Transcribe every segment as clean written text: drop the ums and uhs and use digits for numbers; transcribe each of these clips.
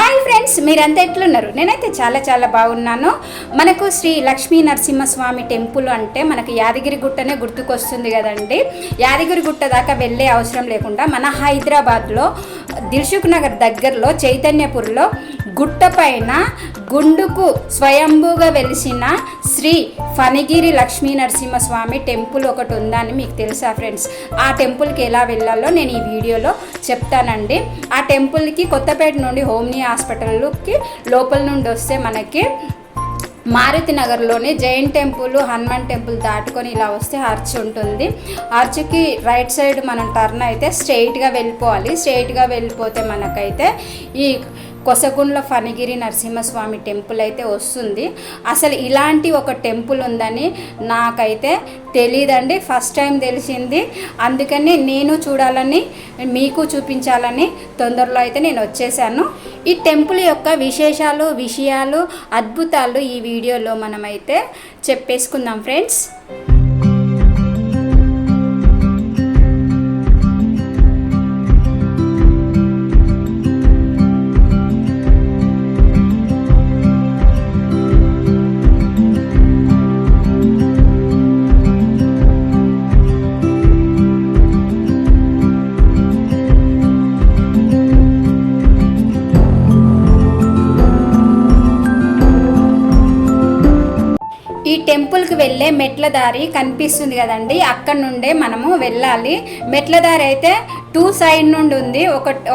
Hi friends, మీరంతా ఎట్లున్నారు? నేనైతే చాలా బాగున్నాను. మనకు శ్రీ లక్ష్మీ నరసింహస్వామి టెంపుల్ అంటే మనకు యాదగిరిగుట్టనే గుర్తుకొస్తుంది కదండి. యాదగిరిగుట్ట దాకా వెళ్ళే అవసరం లేకుండా మన హైదరాబాద్లో దిల్సుఖ్ నగర్ దగ్గరలో చైతన్యపూర్లో గుట్ట పైన గుండుకు స్వయంభూగా వెలిసిన శ్రీ ఫణిగిరి లక్ష్మీ నరసింహస్వామి టెంపుల్ ఒకటి ఉందని మీకు తెలుసా ఫ్రెండ్స్? ఆ టెంపుల్కి ఎలా వెళ్ళాలో నేను ఈ వీడియోలో చెప్తానండి. ఆ టెంపుల్కి కొత్తపేట నుండి హోమ్నీ హాస్పిటల్కి లోపల నుండి వస్తే మనకి మారుతి నగర్లోని జైన్ టెంపుల్, హనుమాన్ టెంపుల్ దాటుకొని ఇలా వస్తే ఆర్చ్ ఉంటుంది. ఆర్చ్కి రైట్ సైడ్ మనం టర్న్ అయితే స్ట్రైట్గా వెళ్ళిపోవాలి. స్ట్రైట్గా వెళ్ళిపోతే మనకైతే ఈ కొసగుండ్ల ఫణిగిరి నరసింహస్వామి టెంపుల్ అయితే వస్తుంది. అసలు ఇలాంటి ఒక టెంపుల్ ఉందని నాకైతే తెలియదండి, ఫస్ట్ టైం తెలిసింది. అందుకని నేను చూడాలని, మీకు చూపించాలని తొందరలో అయితే నేను వచ్చేసాను. ఈ టెంపుల్ యొక్క విషయాలు, అద్భుతాలు ఈ వీడియోలో మనమైతే చెప్పేసుకుందాం ఫ్రెండ్స్. ఈ టెంపుల్కి వెళ్ళే మెట్ల దారి కనిపిస్తుంది కదండి, అక్కడ నుండే మనము వెళ్ళాలి. మెట్ల దారి అయితే 2 సైడ్ నుండి ఉంది.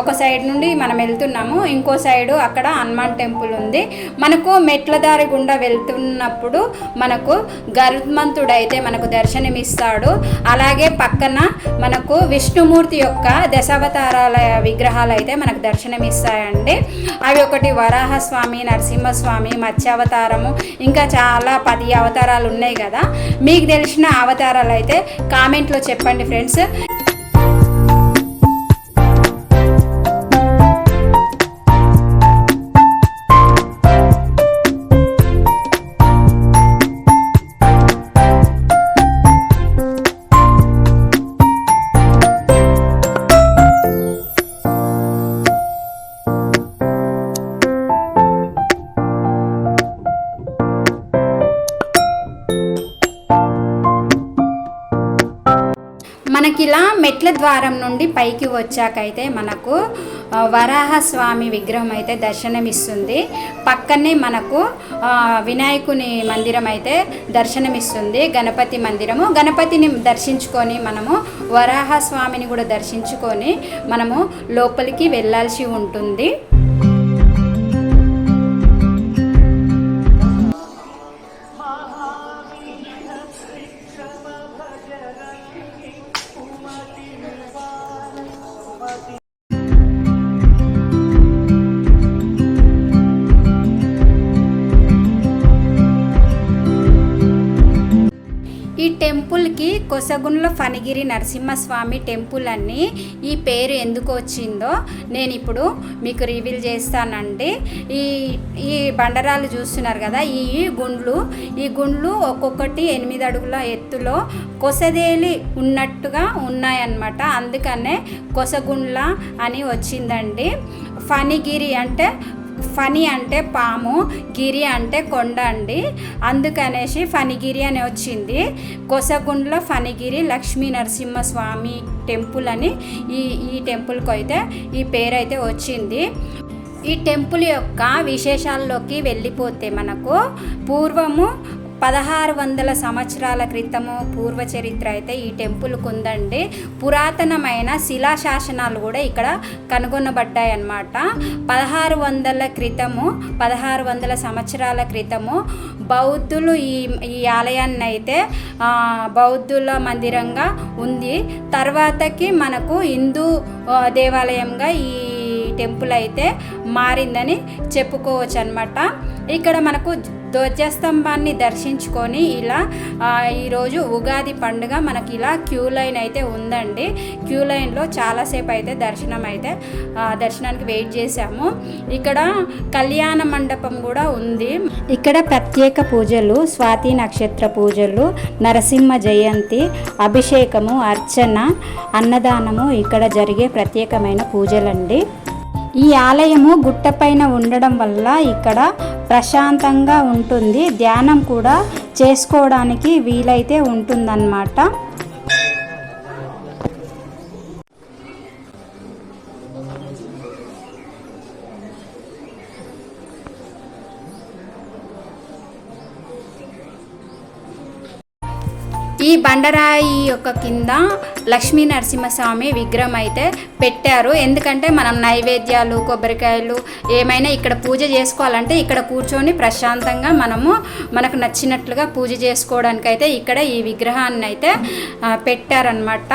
ఒక సైడ్ నుండి మనం వెళ్తున్నాము, ఇంకో సైడు అక్కడ హనుమాన్ టెంపుల్ ఉంది. మనకు మెట్ల దారి గుండా వెళ్తున్నప్పుడు మనకు గరుత్మంతుడు అయితే మనకు దర్శనమిస్తాడు. అలాగే పక్కన మనకు విష్ణుమూర్తి యొక్క దశావతారాల విగ్రహాలు అయితే మనకు దర్శనమిస్తాయండి. అవి ఒకటి వరాహస్వామి, నరసింహస్వామి, మత్స్యావతారము, ఇంకా చాలా 10 అవతారాలు ఉన్నాయి కదా. మీకు తెలిసిన అవతారాలు అయితే కామెంట్లో చెప్పండి ఫ్రెండ్స్. మనకిలా మెట్ల ద్వారం నుండి పైకి వచ్చాకైతే మనకు వరాహస్వామి విగ్రహం అయితే దర్శనమిస్తుంది. పక్కనే మనకు వినాయకుని మందిరం అయితే దర్శనమిస్తుంది, గణపతి మందిరము. గణపతిని దర్శించుకొని మనము వరాహస్వామిని కూడా దర్శించుకొని మనము లోపలికి వెళ్ళాల్సి ఉంటుంది. ఈ టెంపుల్కి కొసగుండ్ల ఫణిగిరి నరసింహస్వామి టెంపుల్ అని ఈ పేరు ఎందుకు వచ్చిందో నేను ఇప్పుడు మీకు రివీల్ చేస్తానండి. ఈ బండరాలు చూస్తున్నారు కదా, ఈ గుండ్లు ఒక్కొక్కటి 8 అడుగుల ఎత్తులో కొసదేలి ఉన్నట్టుగా ఉన్నాయన్నమాట. అందుకనే కొసగుండ్ల అని వచ్చిందండి. ఫణిగిరి అంటే ఫణి అంటే పాము, గిరి అంటే కొండ అండి. అందుకనేసి ఫణిగిరి అని వచ్చింది. కొసగుండ్ల ఫణిగిరి లక్ష్మీ నరసింహస్వామి టెంపుల్ అని ఈ టెంపుల్కి అయితే ఈ పేరు అయితే వచ్చింది. ఈ టెంపుల్ యొక్క విశేషాల్లోకి వెళ్ళిపోతే మనకు పూర్వము 1600 సంవత్సరాల క్రితము పూర్వ చరిత్ర అయితే ఈ టెంపుల్కి ఉందండి. పురాతనమైన శిలాశాసనాలు కూడా ఇక్కడ కనుగొనబడ్డాయి అన్నమాట. 1600 సంవత్సరాల క్రితము బౌద్ధులు ఈ ఆలయాన్ని అయితే బౌద్ధుల మందిరంగా ఉంది. తర్వాతకి మనకు హిందూ దేవాలయంగా ఈ టెంపుల్ అయితే మారిందని చెప్పుకోవచ్చు అన్నమాట. ఇక్కడ మనకు ధ్వజస్తంభాన్ని దర్శించుకొని ఇలా ఈరోజు ఉగాది పండుగ మనకి ఇలా క్యూ లైన్ అయితే ఉందండి. క్యూ లైన్లో చాలాసేపు అయితే దర్శనానికి వెయిట్ చేశాము. ఇక్కడ కళ్యాణ మండపం కూడా ఉంది. ఇక్కడ ప్రత్యేక పూజలు, స్వాతి నక్షత్ర పూజలు, నరసింహ జయంతి, అభిషేకము, అర్చన, అన్నదానము ఇక్కడ జరిగే ప్రత్యేకమైన పూజలండి. ఈ ఆలయము గుట్టపైన ఉండడం వల్ల ఇక్కడ ప్రశాంతంగా ఉంటుంది, ధ్యానం కూడా చేసుకోవడానికి వీలైతే ఉంటుందన్నమాట. ఈ బండరాయి యొక్క కింద లక్ష్మీ నరసింహస్వామి విగ్రహం అయితే పెట్టారు. ఎందుకంటే మనం నైవేద్యాలు, కొబ్బరికాయలు ఏమైనా ఇక్కడ పూజ చేసుకోవాలంటే ఇక్కడ కూర్చొని ప్రశాంతంగా మనకు నచ్చినట్లుగా పూజ చేసుకోవడానికి అయితే ఇక్కడ ఈ విగ్రహాన్ని అయితే పెట్టారనమాట.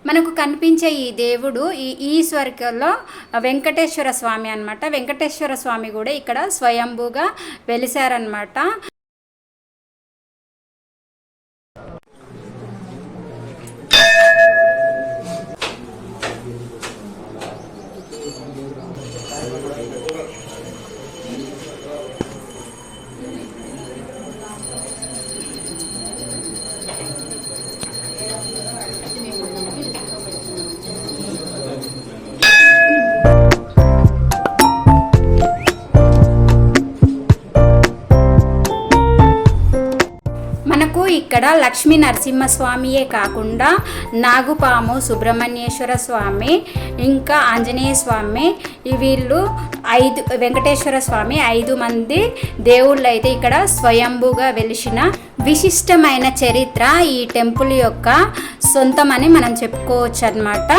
మనకు కనిపించే ఈ దేవుడు ఈ ఈశ్వరికలో వెంకటేశ్వర స్వామి అన్నమాట. వెంకటేశ్వర స్వామి కూడా ఇక్కడ స్వయంభూగా వెలిశారనమాట. ఇక్కడ లక్ష్మీ నరసింహస్వామియే కాకుండా నాగుపాము, సుబ్రహ్మణ్యేశ్వర స్వామి, ఇంకా ఆంజనేయ స్వామి, వీళ్ళు 5 వెంకటేశ్వర స్వామి 5 మంది దేవుళ్ళు అయితే ఇక్కడ స్వయంభూగా వెలిసిన విశిష్టమైన చరిత్ర ఈ టెంపుల్ యొక్క సొంతమని మనం చెప్పుకోవచ్చు అన్నమాట.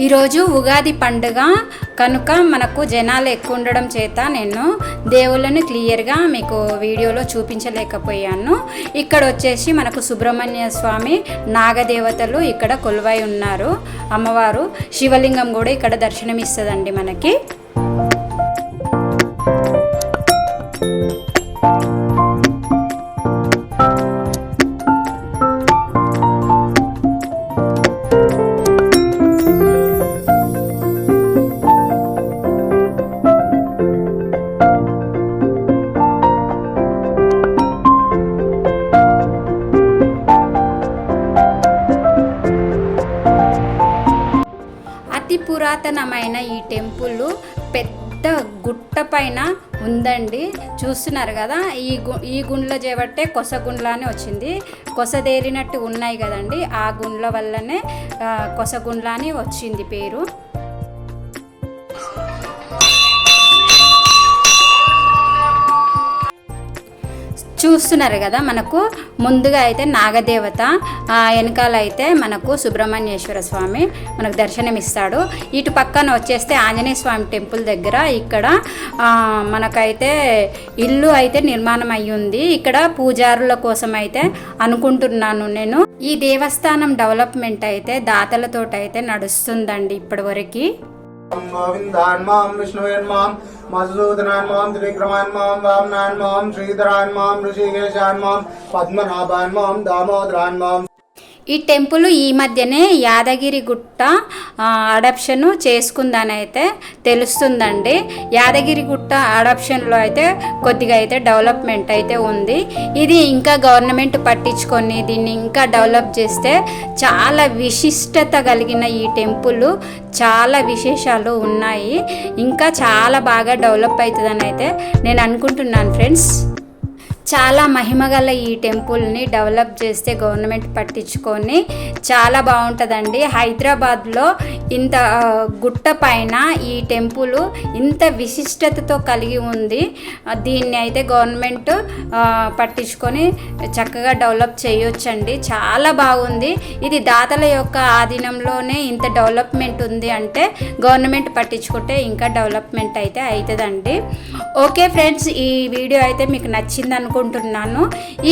ఈరోజు ఉగాది పండుగ కనుక మనకు జనాలు ఎక్కువ ఉండడం చేత నేను దేవుళ్ళని క్లియర్గా మీకు వీడియోలో చూపించలేకపోయాను. ఇక్కడ వచ్చేసి మనకు సుబ్రహ్మణ్య స్వామి, నాగదేవతలు ఇక్కడ కొలువై ఉన్నారు. అమ్మవారు శివలింగం కూడా ఇక్కడ దర్శనమిస్తుందండి మనకి. పురాతనమైన ఈ టెంపుల్ పెద్ద గుట్ట పైన ఉందండి. చూస్తున్నారు కదా, ఈ గుండ్ల చేపట్టే కొసగుండ్ల అని వచ్చింది. కొసదేరినట్టు ఉన్నాయి కదండి, ఆ గుండ్ల వల్లనే కొసగుండ్ల అని వచ్చింది పేరు. చూస్తున్నారు కదా, మనకు ముందుగా అయితే నాగదేవత, వెనకాల అయితే మనకు సుబ్రహ్మణ్యేశ్వర స్వామి మనకు దర్శనమిస్తాడు. ఇటు పక్కన వచ్చేస్తే ఆంజనేయ స్వామి టెంపుల్ దగ్గర ఇక్కడ మనకైతే ఇల్లు అయితే నిర్మాణం అయ్యింది. ఇక్కడ పూజారుల కోసం అయితే అనుకుంటున్నాను నేను. ఈ దేవస్థానం డెవలప్మెంట్ అయితే దాతలతోటి అయితే నడుస్తుందండి ఇప్పటి వరకు. గోవిందాన్ మాం విష్ణువేన్ మాం మధుసూదనాన్ మాం త్రివిక్రమాన్ మాం వామనాన్ మాం శ్రీధరాన్ మాం ఋషికేశాన్ మాం పద్మనాభాన్ మాం దామోదరాన్ మాం. ఈ టెంపుల్ ఈ మధ్యనే యాదగిరి గుట్ట అడాప్షన్ చేసుకుందని అయితే తెలుస్తుందండి. యాదగిరి గుట్ట అడాప్షన్లో అయితే కొద్దిగా అయితే డెవలప్మెంట్ అయితే ఉంది. ఇది ఇంకా గవర్నమెంట్ పట్టించుకొని దీన్ని ఇంకా డెవలప్ చేస్తే చాలా విశిష్టత కలిగిన ఈ టెంపుల్ చాలా విశేషాలు ఉన్నాయి. ఇంకా చాలా బాగా డెవలప్ అవుతుందని అయితే నేను అనుకుంటున్నాను ఫ్రెండ్స్. చాలా మహిమగల ఈ టెంపుల్ని డెవలప్ చేస్తే గవర్నమెంట్ పట్టించుకొని చాలా బాగుంటుందండి. హైదరాబాద్లో ఇంత గుట్ట పైన ఈ టెంపుల్ ఇంత విశిష్టతతో కలిగి ఉంది. దీన్ని అయితే గవర్నమెంట్ పట్టించుకొని చక్కగా డెవలప్ చేయొచ్చండి. చాలా బాగుంది. ఇది దాతల యొక్క ఆధీనంలోనే ఇంత డెవలప్మెంట్ ఉంది అంటే గవర్నమెంట్ పట్టించుకుంటే ఇంకా డెవలప్మెంట్ అయితే అవుతుందండి. ఓకే ఫ్రెండ్స్, ఈ వీడియో అయితే మీకు నచ్చింది అనుకుంటున్నాను.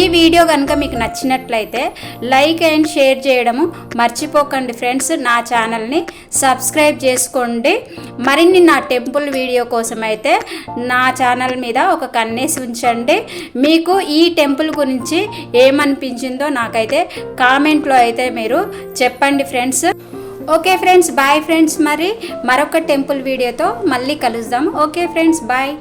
ఈ వీడియో కనుక మీకు నచ్చినట్లయితే లైక్ అండ్ షేర్ చేయడము మర్చిపోకండి ఫ్రెండ్స్. నా ఛానల్ని సబ్స్క్రైబ్ చేసుకోండి. మరిన్ని నా టెంపుల్ వీడియో కోసం అయితే నా ఛానల్ మీద ఒక కన్నేసి ఉంచండి. మీకు ఈ టెంపుల్ గురించి ఏమనిపించిందో నాకైతే కామెంట్లో అయితే మీరు చెప్పండి friends. Okay friends, bye friends. మరి మరొక టెంపుల్ వీడియోతో మళ్ళీ కలుద్దాం. Okay friends, bye.